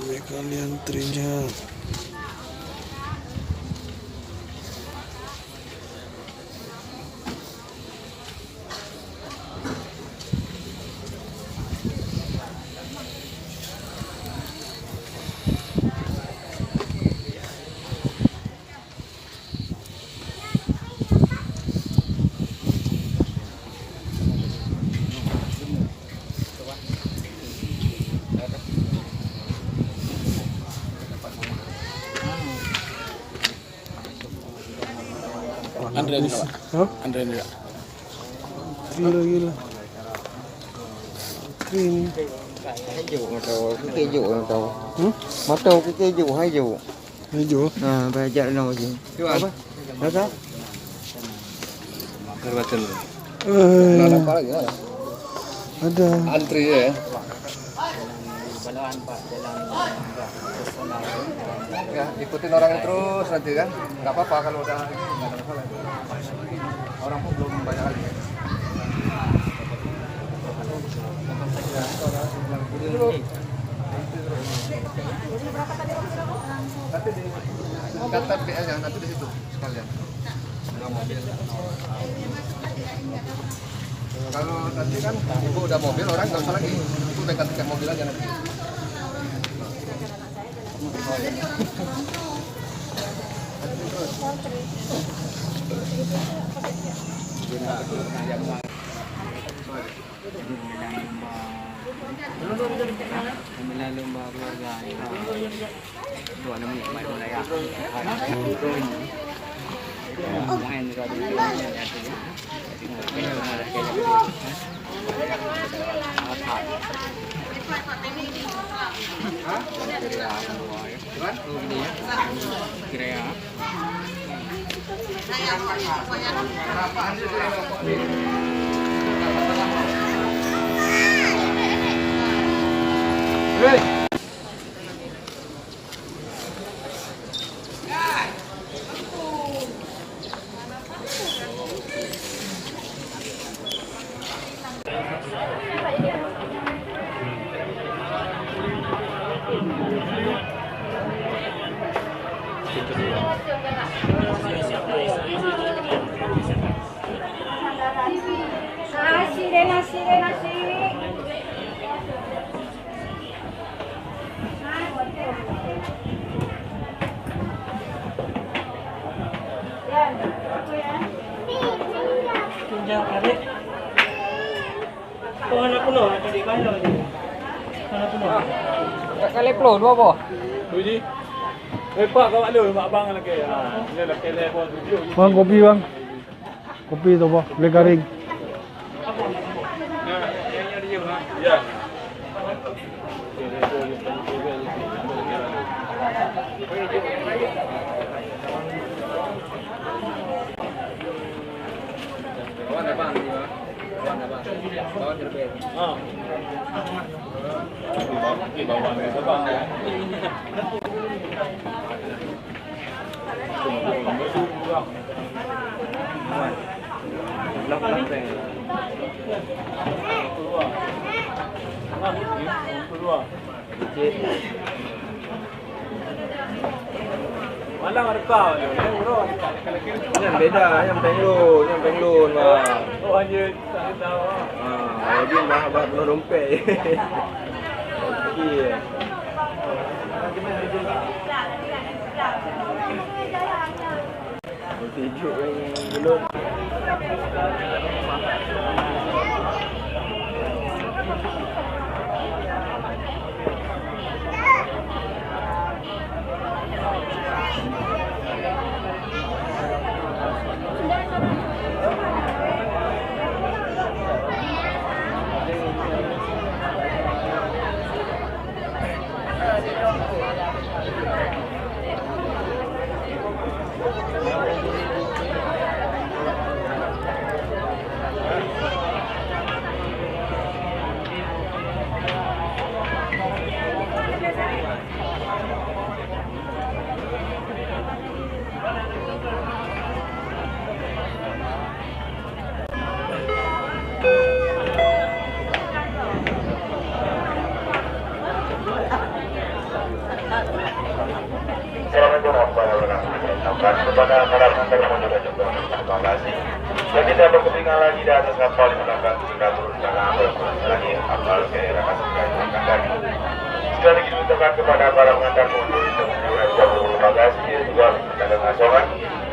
Ini kalian antrinya. Andre juga, Pak. Andre juga. Gila. Ini. Keju atau keju atau motor keju hijau. Hijau. Nah, belajar nama je. Apa? Apa? Kerbatin. Eh, lagi mana? ada. Antri ya. Ya, ikutin orang terus nanti kan. Enggak apa-apa kalau udah enggak ada masalah. Orang pun belum banyak kali. Nanti di kata PL-nya nanti di situ sekalian. Enggak mobil. Kalau nanti kan ibu udah mobil orang nggak usah lagi. Ibu udah tiket mobil aja nanti. Pemilihan lomba keluarga. Tuan nama Mak Malaya. Main juga di Nasi. Tunjang adik. Oh, anak penuh, tadi kandang ni. Anak penuh. Tak kali puluh dua apa? Tuji. Pak kau ada mak abang lagi. Dia nak telefon tujuh. Bang, kopi bang. Kopi tu apa? Boleh garing. Ya. Kawan abang ni, kawan abang. Kawan terbaik. Bawa ni sebang. Malang ada kau ni, urut. Yang beda, yang penglun mah. Oh hanya tak tahu. Jadi abang belum dompet. Okey. Tijuk yang belum. Dan kepada para penonton juga terima kasih. Dan kita berketinggalan lagi di atas kapal di belakang sudah turun karena lagi kapal ke Raka Sengkang. Sekali lagi diucapkan kepada para pengantar untuk terima kasih juga dalam nasional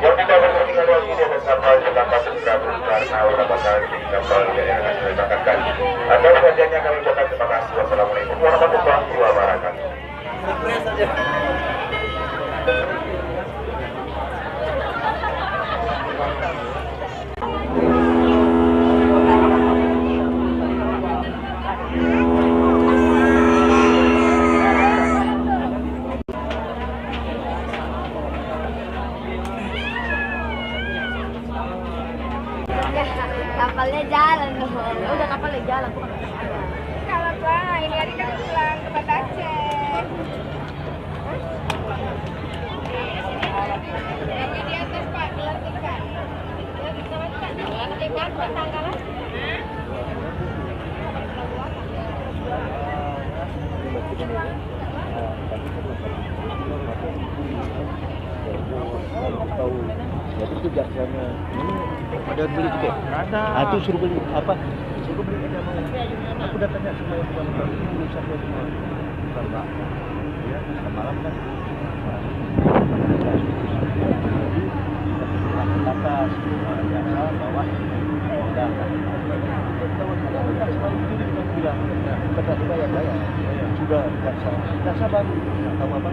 yang tidak berketinggalan lagi di atas kapal di belakang sudah turun karena Raka Sengkang kapal ke Raka Sengkang. Anda saja kami ucapkan terima kasih. Wassalamualaikum warahmatullahi wabarakatuh. Kapalnya jalan dong. Udah kapalnya jalan kok. Kalau Pak, ini hari kan pulang ke Banda Aceh. Tapi di atas Pak, dilantikan. Dilantikan Pak tanggalan. Jadi itu biasanya ada beli tiket? Ada. Itu suruh beli apa? Suruh beli aja mau. Aku udah tanya sama yang bukan urusan dia semua. Bukan Pak. Ya, semalam kan. Atas, biasa, bawah, udah. Bilang, kata dibayar bayar. Sudah nggak sabar. Tahu apa?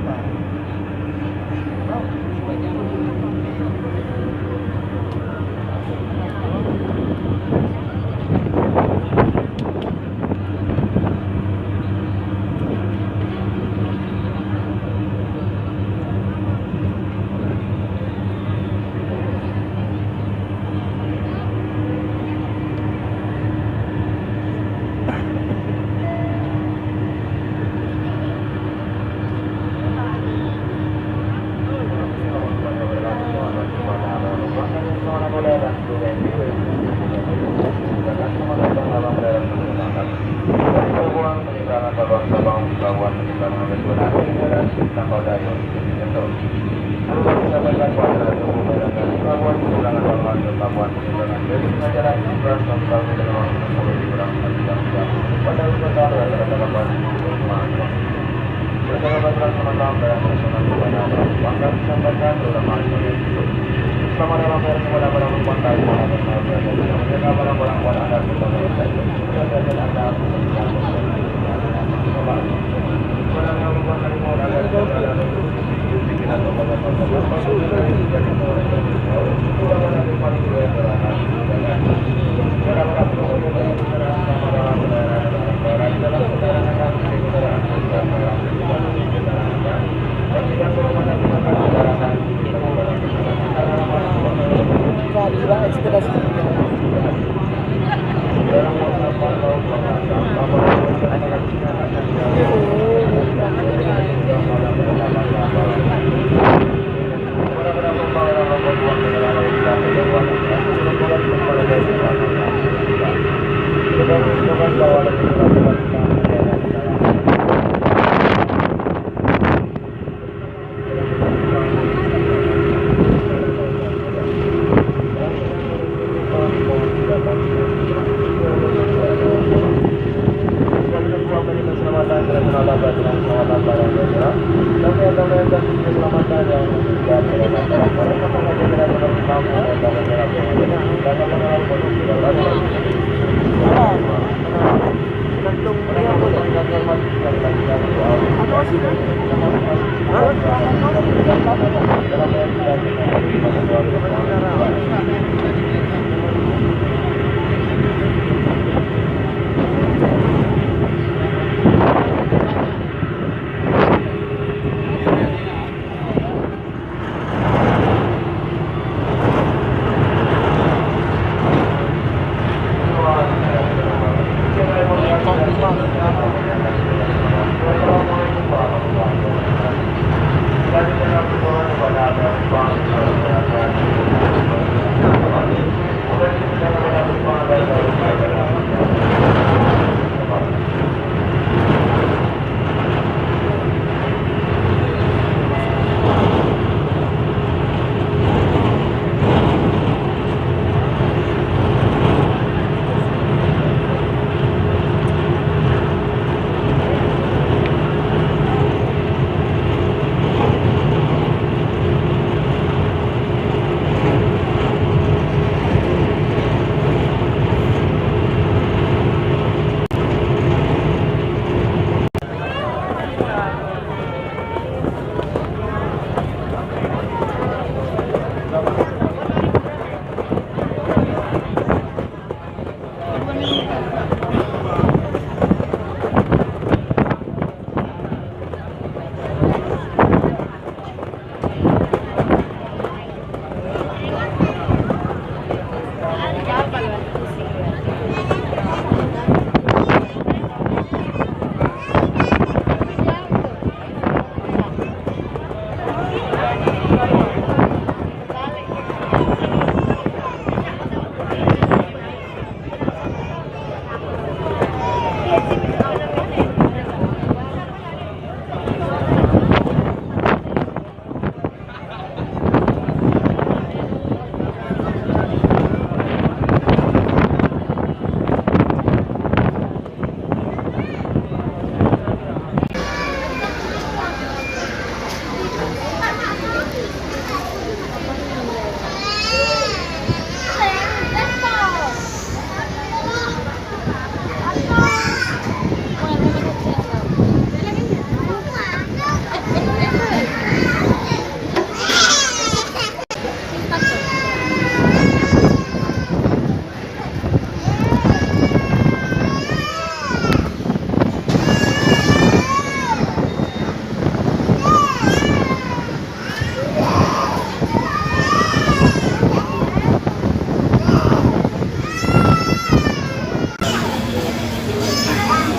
Gantung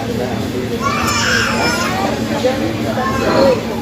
Alhamdulillah.